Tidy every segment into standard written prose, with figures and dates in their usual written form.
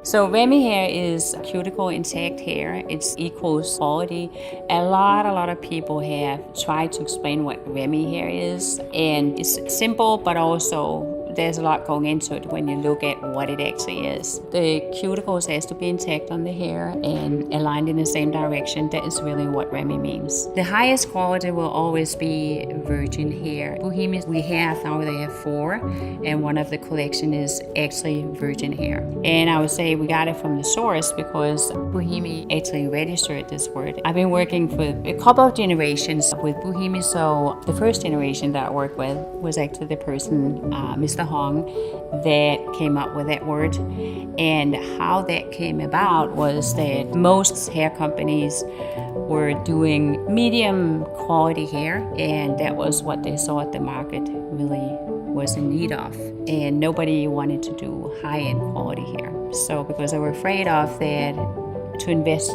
So Remy hair is cuticle intact hair. It's equals quality. A lot of people have tried to explain what Remy hair is, and it's simple, but also there's a lot going into it when you look at what it actually is. The cuticles has to be intact on the hair and aligned in the same direction. That is really what Remy means. The highest quality will always be virgin hair. Bohyme, we have 4, and one of the collection is actually virgin hair. And I would say we got it from the source because Bohyme actually registered this word. I've been working for a couple of generations with Bohyme, so the first generation that I worked with was actually the person, Mr. Hong, that came up with that word. And how that came about was that most hair companies were doing medium quality hair, and that was what they saw at the market really was in need of. And nobody wanted to do high-end quality hair. So because they were afraid of that, to invest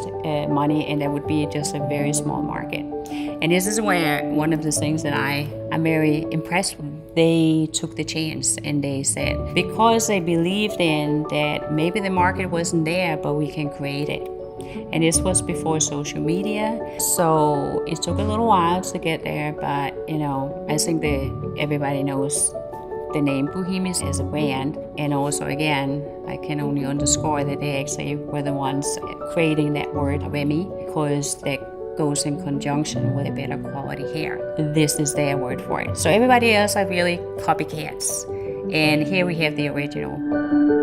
money, and that would be just a very small market. And this is where one of the things that I'm very impressed with. They took the chance and they said, because they believed in that maybe the market wasn't there, but we can create it. And this was before social media, so it took a little while to get there, but I think that everybody knows the name Bohyme as a brand. And also, again, I can only underscore that they actually were the ones creating that word Remy, because that goes in conjunction with a better quality hair. This is their word for it. So everybody else are really copycats. And here we have the original.